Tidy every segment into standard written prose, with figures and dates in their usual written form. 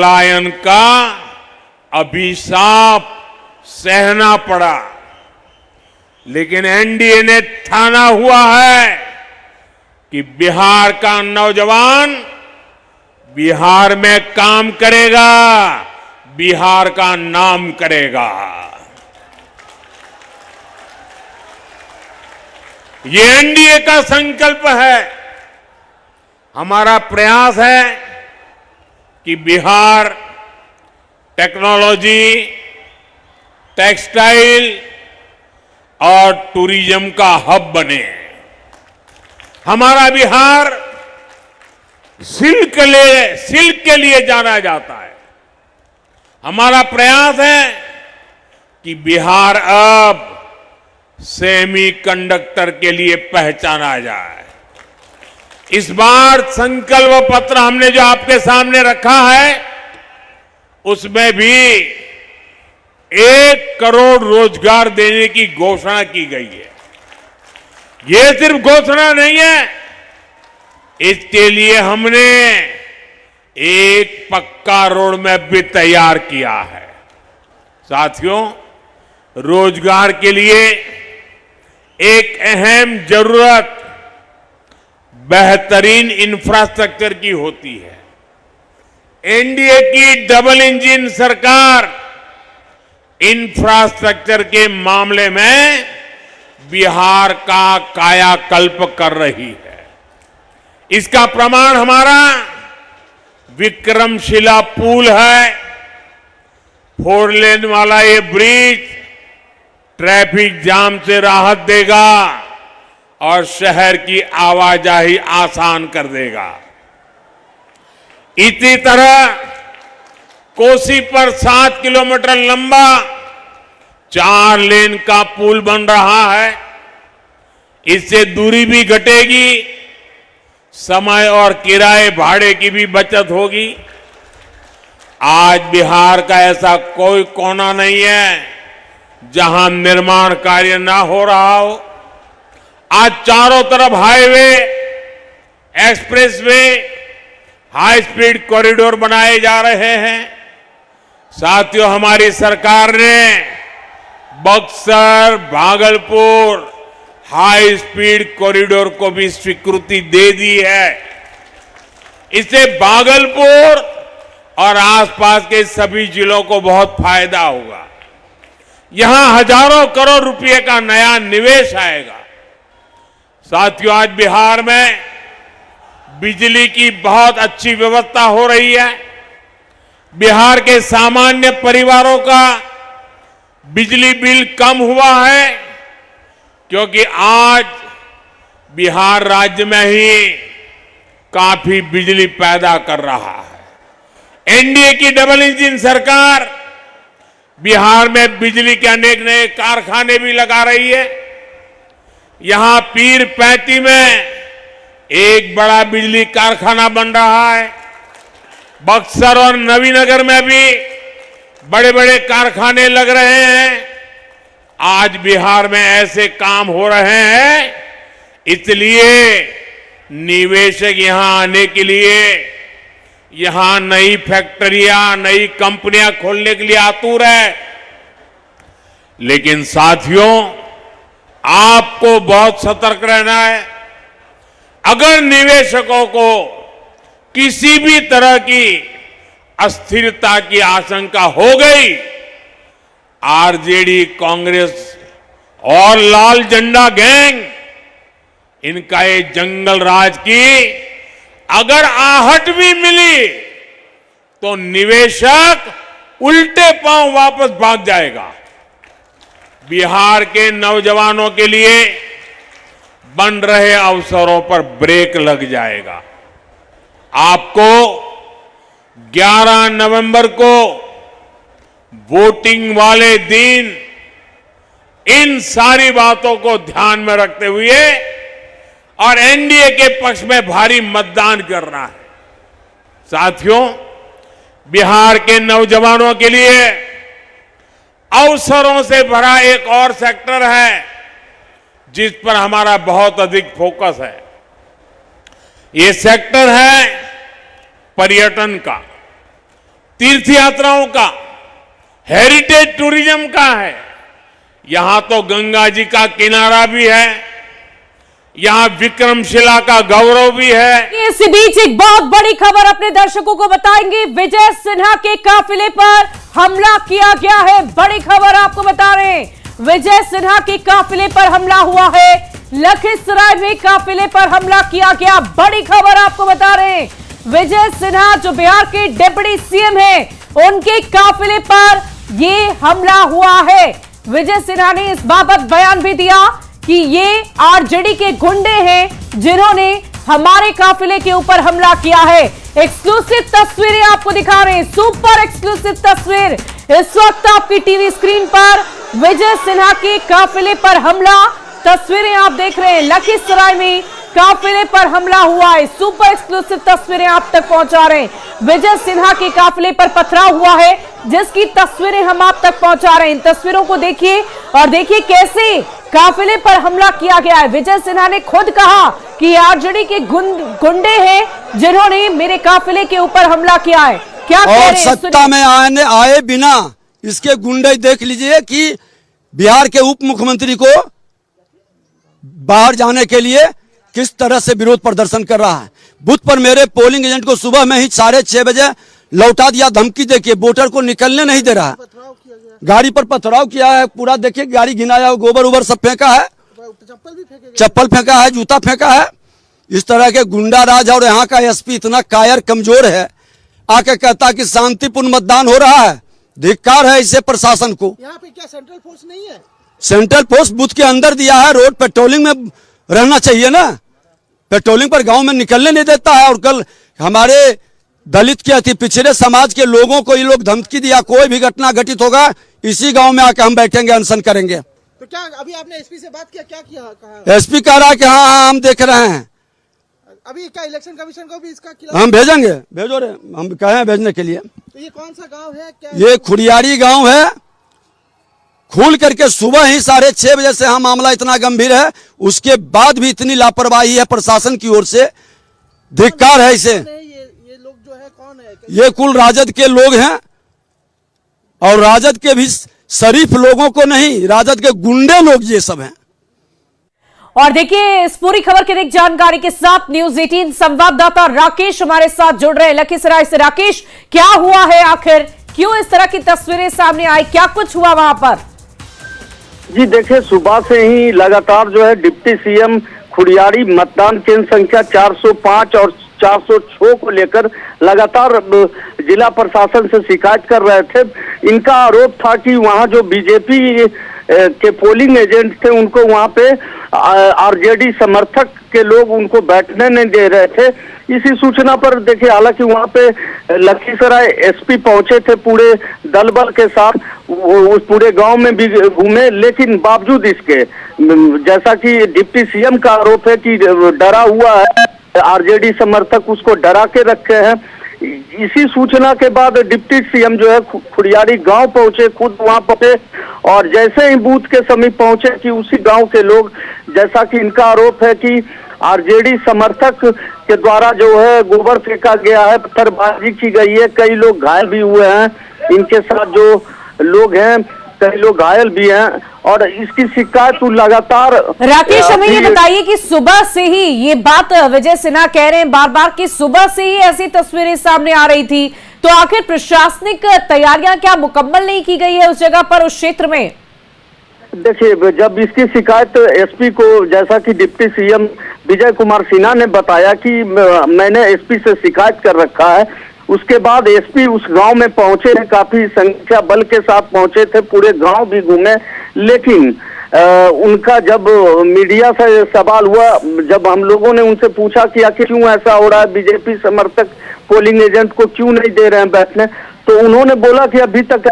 पलायन का अभिशाप सहना पड़ा, लेकिन एनडीए ने ठाना हुआ है कि बिहार का नौजवान बिहार में काम करेगा, बिहार का नाम करेगा। ये एनडीए का संकल्प है। हमारा प्रयास है कि बिहार टेक्नोलॉजी, टेक्सटाइल और टूरिज्म का हब बने। हमारा बिहार सिल्क के लिए जाना जाता है। हमारा प्रयास है कि बिहार अब सेमीकंडक्टर के लिए पहचाना जाए। इस बार संकल्प पत्र हमने जो आपके सामने रखा है, उसमें भी 1 करोड़ रोजगार देने की घोषणा की गई है। ये सिर्फ घोषणा नहीं है, इसके लिए हमने एक पक्का रोड मैप भी तैयार किया है। साथियों, रोजगार के लिए एक अहम जरूरत बेहतरीन इंफ्रास्ट्रक्चर की होती है। एनडीए की डबल इंजन सरकार इंफ्रास्ट्रक्चर के मामले में बिहार का कायाकल्प कर रही है। इसका प्रमाण हमारा विक्रमशिला पुल है। 4 लेन वाला ये ब्रिज ट्रैफिक जाम से राहत देगा और शहर की आवाजाही आसान कर देगा। इसी तरह कोसी पर 7 किलोमीटर लंबा 4 लेन का पुल बन रहा है। इससे दूरी भी घटेगी, समय और किराए भाड़े की भी बचत होगी। आज बिहार का ऐसा कोई कोना नहीं है जहां निर्माण कार्य ना हो रहा हो। आज चारों तरफ highway, expressway, high speed corridor बनाए जा रहे हैं। साथियों, हमारी सरकार ने Buxar, Bhagalpur high speed corridor को भी स्वीकृति दे दी है। इससे भागलपुर और आसपास के सभी जिलों को बहुत फायदा होगा। यहां हजारों करोड़ रुपए का नया निवेश आएगा। साथियों, आज बिहार में बिजली की बहुत अच्छी व्यवस्था हो रही है। बिहार के सामान्य परिवारों का बिजली बिल कम हुआ है, क्योंकि आज बिहार राज्य में ही काफी बिजली पैदा कर रहा है। एनडीए की डबल इंजन सरकार बिहार में बिजली के अनेक नए कारखाने भी लगा रही है। यहां पीरपैंती में एक बड़ा बिजली कारखाना बन रहा है। बक्सर और नवीनगर में भी बड़े बड़े कारखाने लग रहे हैं। आज बिहार में ऐसे काम हो रहे हैं, इसलिए निवेशक यहां आने के लिए, यहां नई फैक्ट्रियां, नई कंपनियां खोलने के लिए आतुर है। लेकिन साथियों, आपको बहुत सतर्क रहना है। अगर निवेशकों को किसी भी तरह की अस्थिरता की आशंका हो गई, आरजेडी, कांग्रेस और लाल झंडा गैंग, इनका ये जंगल राज की अगर आहट भी मिली तो निवेशक उल्टे पांव वापस भाग जाएगा। बिहार के नौजवानों के लिए बन रहे अवसरों पर ब्रेक लग जाएगा। आपको 11 नवंबर को वोटिंग वाले दिन इन सारी बातों को ध्यान में रखते हुए और एनडीए के पक्ष में भारी मतदान करना है। साथियों, बिहार के नौजवानों के लिए अवसरों से भरा एक और सेक्टर है जिस पर हमारा बहुत अधिक फोकस है। ये सेक्टर है पर्यटन का। तीर्थ यात्राओं का, हेरिटेज टूरिज्म का है। यहां तो गंगा जी का किनारा भी है, यहां विक्रमशिला का गौरव भी है। इसी बीच एक बहुत बड़ी खबर अपने दर्शकों को बताएंगे। विजय सिन्हा के काफिले पर हमला किया गया है। बड़ी खबर आपको बता रहे हैं, विजय सिन्हा के काफिले पर हमला हुआ है। लखीसराय में काफिले पर हमला किया गया। बड़ी खबर आपको बता रहे हैं, विजय सिन्हा जो बिहार के डिप्टी सीएम हैं, उनके काफिले पर ये हमला हुआ है। विजय सिन्हा ने इस बाबत बयान भी दिया कि ये आरजेडी के गुंडे हैं जिन्होंने हमारे काफिले के ऊपर हमला किया है। एक्सक्लूसिव तस्वीरें आपको दिखा रहे हैं, सुपर एक्सक्लूसिव तस्वीर इस वक्त आपकी टीवी स्क्रीन पर। विजय सिन्हा के काफिले पर हमला, तस्वीरें आप देख रहे हैं। लखीसराय में काफिले पर हमला हुआ है। सुपर एक्सक्लूसिव तस्वीरें आप तक पहुंचा रहे हैं। विजय सिन्हा के काफिले पर पथराव हुआ है, जिसकी तस्वीरें हम आप तक पहुंचा रहे हैं। इन तस्वीरों को देखिए और देखिए कैसे काफिले पर हमला किया गया है। विजय सिन्हा ने खुद कहा कि आरजेडी के गुंडे हैं जिन्होंने मेरे काफिले के ऊपर हमला किया है। क्या कह रहे हैं? सत्ता में आए बिना इसके गुंडे देख लीजिए कि बिहार के उप मुख्यमंत्री को बाहर जाने के लिए किस तरह से विरोध प्रदर्शन कर रहा है। बूथ पर मेरे पोलिंग एजेंट को सुबह में ही 6:30 बजे लौटा दिया, धमकी देके वोटर को निकलने नहीं दे रहा है। गाड़ी पर पथराव किया है, पूरा देखिए गाड़ी घिनाया, गोबर उबर सब फेंका है, चप्पल फेंका है, जूता फेंका है। इस तरह के गुंडा राज। और यहाँ का एसपी इतना कायर कमजोर है, आके कहता कि शांतिपूर्ण मतदान हो रहा है। धिक्कार है इसे प्रशासन को। यहाँ पे क्या सेंट्रल फोर्स नहीं है? सेंट्रल फोर्स बूथ के अंदर दिया है, रोड पेट्रोलिंग में रहना चाहिए ना। पेट्रोलिंग पर गांव में निकलने नहीं देता है। और कल हमारे दलित के अति पिछड़े समाज के लोगों को ये लोग धमकी दिया, कोई भी घटना घटित होगा इसी गांव में आके हम बैठेंगे, अनशन करेंगे। तो क्या अभी आपने एसपी से बात किया, क्या किया? कहा एसपी कह रहा है कि हाँ हम देख रहे हैं। अभी क्या इलेक्शन कमीशन को भी इसका खिलाफ? हम भेजेंगे, भेजो रे, हम कहे हैं भेजने के लिए। तो ये कौन सा गांव है? क्या ये खुड़ियारी गांव है। खुल करके सुबह ही 6:30 बजे से हम मामला इतना गंभीर है, उसके बाद भी इतनी लापरवाही है प्रशासन की ओर से। धिक्कार है इसे। ये लोग जो है कौन है? ये कुल राजद के लोग हैं, और राजद के भी शरीफ लोगों को नहीं, राजद के गुंडे लोग ये सब हैं। और देखिए इस पूरी खबर की अधिक जानकारी के साथ न्यूज 18 संवाददाता राकेश हमारे साथ जुड़ रहे हैं लखीसराय से। राकेश, क्या हुआ है आखिर, क्यों इस तरह की तस्वीरें सामने आई, क्या कुछ हुआ वहां पर? जी देखिए, सुबह से ही लगातार जो है डिप्टी सीएम खुड़ियारी मतदान केंद्र संख्या 405 और 406 को लेकर लगातार जिला प्रशासन से शिकायत कर रहे थे। इनका आरोप था कि वहां जो बीजेपी के पोलिंग एजेंट थे, उनको वहां पे आरजेडी समर्थक के लोग उनको बैठने नहीं दे रहे थे। इसी सूचना पर देखिए, हालांकि वहां पे लखीसराय एसपी पहुंचे थे पूरे दल बल के साथ, उस पूरे गांव में भी घूमे, लेकिन बावजूद इसके, जैसा कि डिप्टी सीएम का आरोप है कि डरा हुआ है, आरजेडी समर्थक उसको डरा के रखे हैं। इसी सूचना के बाद डिप्टी सीएम जो है खुड़ियारी गांव पहुंचे, खुद वहां पहुंचे, और जैसे ही बूथ के समीप पहुंचे कि उसी गांव के लोग, जैसा कि इनका आरोप है कि आरजेडी समर्थक के द्वारा जो है गोबर फेंका गया है, पत्थरबाजी की गई है, कई लोग घायल भी हुए हैं। इनके साथ जो लोग हैं कई लोग घायल भी हैं, और इसकी शिकायत लगातार। राकेश, हमें ये बताइए कि सुबह से ही ये बात विजय सिन्हा कह रहे हैं बार बार कि सुबह से ही ऐसी तस्वीरें सामने आ रही थी, तो आखिर प्रशासनिक तैयारियां क्या मुकम्मल नहीं की गई है उस जगह पर, उस क्षेत्र में? देखिए, जब इसकी शिकायत एसपी को, जैसा कि डिप्टी सीएम विजय कुमार सिन्हा ने बताया कि मैंने एसपी से शिकायत कर रखा है, उसके बाद एसपी उस गांव में पहुंचे, काफी संख्या बल के साथ पहुंचे थे, पूरे गांव भी घूमे, लेकिन उनका जब मीडिया से सवाल हुआ, जब हम लोगों ने उनसे पूछा कि आखिर क्यों ऐसा हो रहा है, बीजेपी समर्थक पोलिंग एजेंट को क्यों नहीं दे रहे हैं बैठने, तो उन्होंने बोला कि अभी तक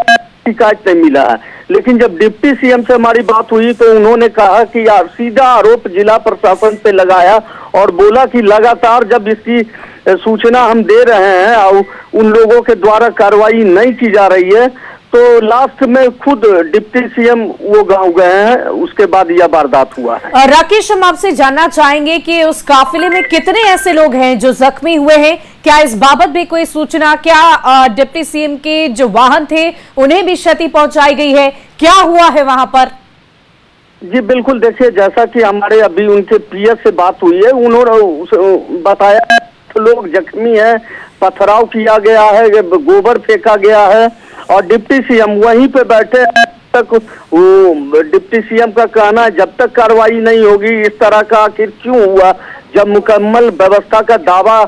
शिकायत नहीं मिला है। लेकिन जब डिप्टी सीएम से हमारी बात हुई तो उन्होंने कहा कि सीधा आरोप जिला प्रशासन पे लगाया, और बोला कि लगातार जब इसकी सूचना हम दे रहे हैं और उन लोगों के द्वारा कार्रवाई नहीं की जा रही है, तो लास्ट में खुद डिप्टी सीएम वो गांव गए हैं, उसके बाद यह वारदात हुआ है। राकेश, हम आपसे जानना चाहेंगे कि उस काफिले में कितने ऐसे लोग हैं जो जख्मी हुए हैं? क्या इस बाबत भी कोई सूचना? क्या डिप्टी सीएम के जो वाहन थे उन्हें भी क्षति पहुंचाई गई है? क्या हुआ है वहां पर? जी बिल्कुल, देखिए जैसा कि हमारे अभी उनके पीएस से बात हुई है, उन्होंने बताया लोग जख्मी हैं, पथराव किया गया है, गोबर फेंका गया है और डिप्टी सीएम वहीं पे बैठे तक। वो डिप्टी सीएम का कहना है जब तक कार्रवाई नहीं होगी, इस तरह का आखिर क्यों हुआ? जब मुकम्मल व्यवस्था का दावा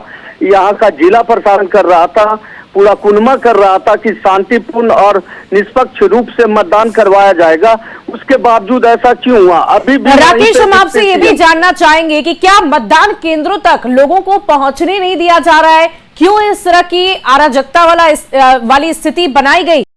यहाँ का जिला प्रशासन कर रहा था, पूरा कुनमा कर रहा था कि शांतिपूर्ण और निष्पक्ष रूप से मतदान करवाया जाएगा, उसके बावजूद ऐसा क्यों हुआ? अभी भी राकेश, हम आपसे ये भी जानना चाहेंगे कि क्या मतदान केंद्रों तक लोगों को पहुंचने नहीं दिया जा रहा है? क्यों इस तरह की अराजकता वाली स्थिति बनाई गई?